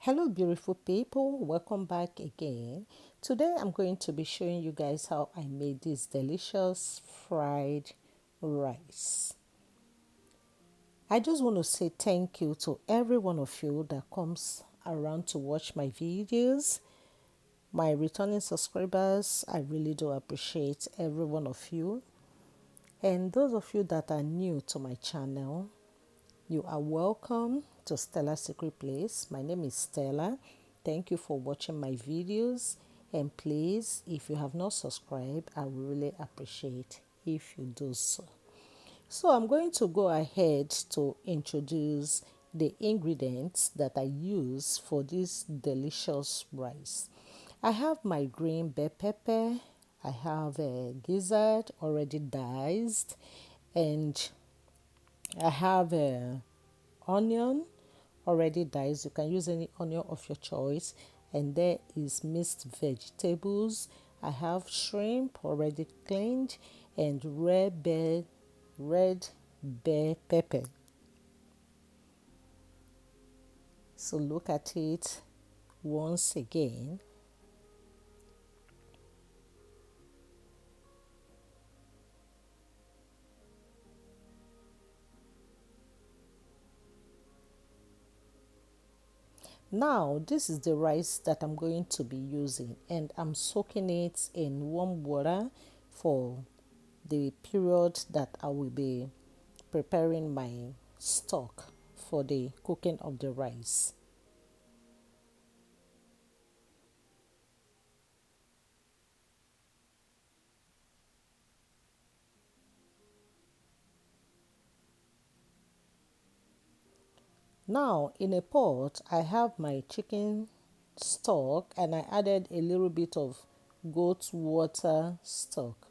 Hello beautiful people, welcome back again. Today I'm going to be showing you guys how I made this delicious fried rice. I just want to say thank you to every one of you that comes around to watch my videos. My returning subscribers, I really do appreciate every one of you. And those of you that are new to my channel, you are welcome to Stella's Secret Place. My name is Stella. Thank you for watching my videos. And please, if you have not subscribed, I would really appreciate if you do so. So I'm going to go ahead to introduce the ingredients that I use for this delicious rice. I have my green bell pepper. I have a gizzard already diced, and I have a onion already diced. You can use any onion of your choice. And there is mixed vegetables. I have shrimp already cleaned and red bell pepper. So look at it once again. Now, this is the rice that I'm going to be using, and I'm soaking it in warm water for the period that I will be preparing my stock for the cooking of the rice. Now, in a pot, I have my chicken stock and I added a little bit of goat water stock.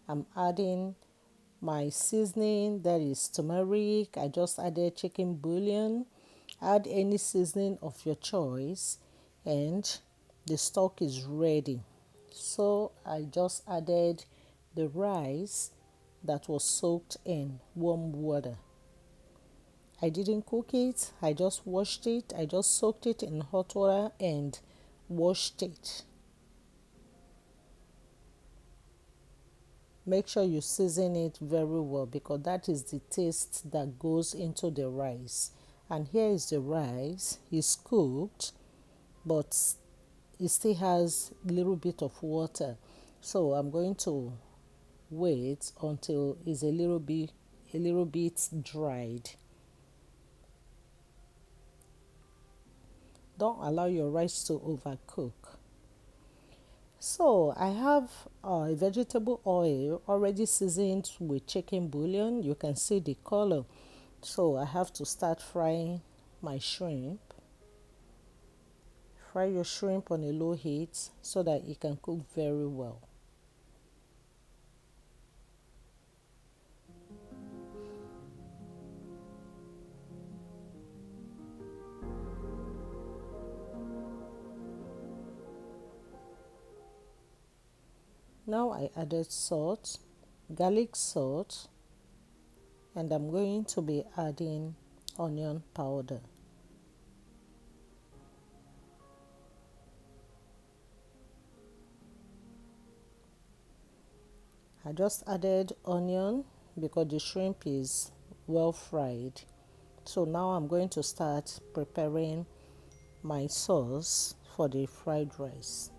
I'm adding my seasoning, that is turmeric. I just added chicken bouillon. Add any seasoning of your choice, and the stock is ready. So I just added the rice that was soaked in warm water. I didn't cook it, I just washed it. I just soaked it in hot water and washed it. Make sure you season it very well because that is the taste that goes into the rice. And here is the rice. It's cooked, but it still has a little bit of water. So I'm going to wait until it's a little bit dried. Don't allow your rice to overcook. So I have vegetable oil already seasoned with chicken bouillon. You can see the color. So I have to start frying my shrimp. Fry your shrimp on a low heat so that it can cook very well. Now I added salt, garlic salt, and I'm going to be adding onion powder. I just added onion because the shrimp is well fried. So now I'm going to start preparing my sauce for the fried rice.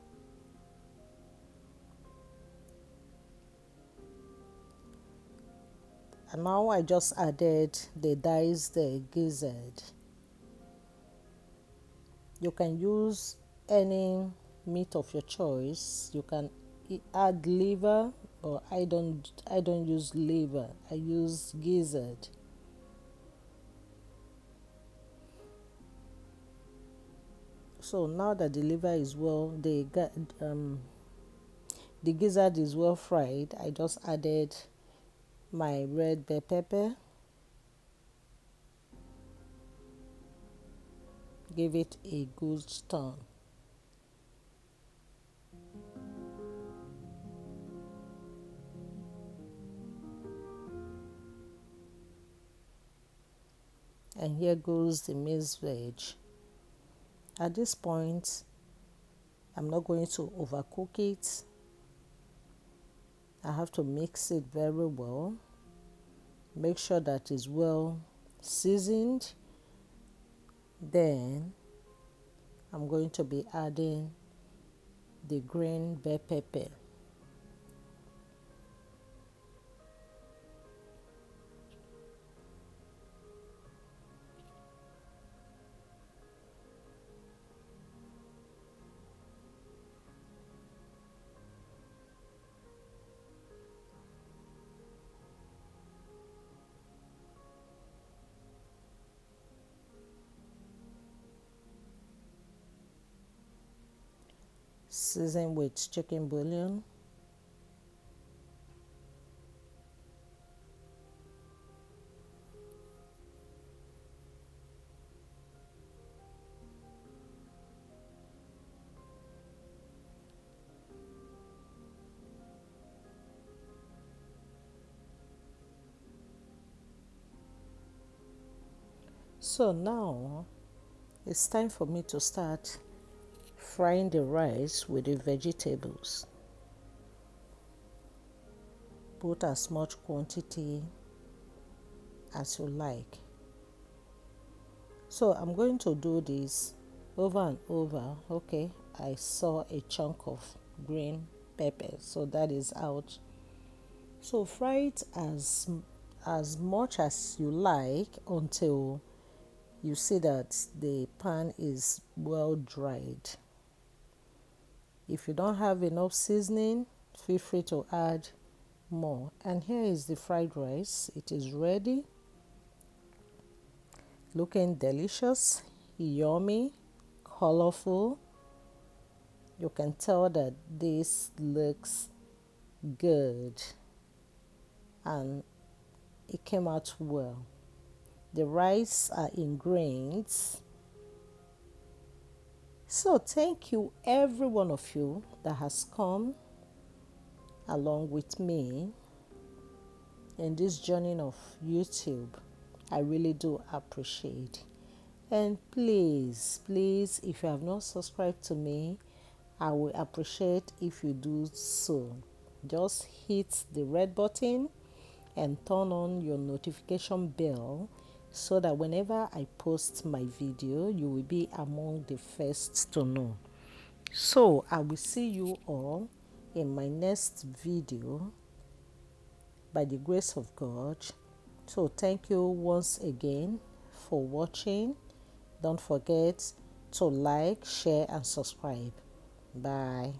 And now I just added the diced gizzard. You can use any meat of your choice. You can add liver, but I don't use liver. I use gizzard. So now that the liver is the gizzard is well fried, I just added my red bell pepper. Give it a good turn. And here goes the mixed veg. At this point, I'm not going to overcook it. I have to mix it very well. Make sure that it's well seasoned. Then I'm going to be adding the green bell pepper. Season with chicken bouillon. So now it's time for me to start frying the rice with the vegetables. Put as much quantity as you like. So I'm going to do this over and over. Okay, I saw a chunk of green pepper, so that is out. So fry it as much as you like until you see that the pan is well dried. If you don't have enough seasoning, feel free to add more. And here is the fried rice. It is ready, looking delicious, yummy, colorful. You can tell that this looks good and it came out well. The rice are in grains. So thank you every one of you that has come along with me in this journey of YouTube. I really do appreciate. And please, if you have not subscribed to me, I will appreciate if you do so. Just hit the red button and turn on your notification bell so that whenever I post my video, you will be among the first to know. So I will see you all in my next video by the grace of God. So thank you once again for watching. Don't forget to like, share, and subscribe. Bye.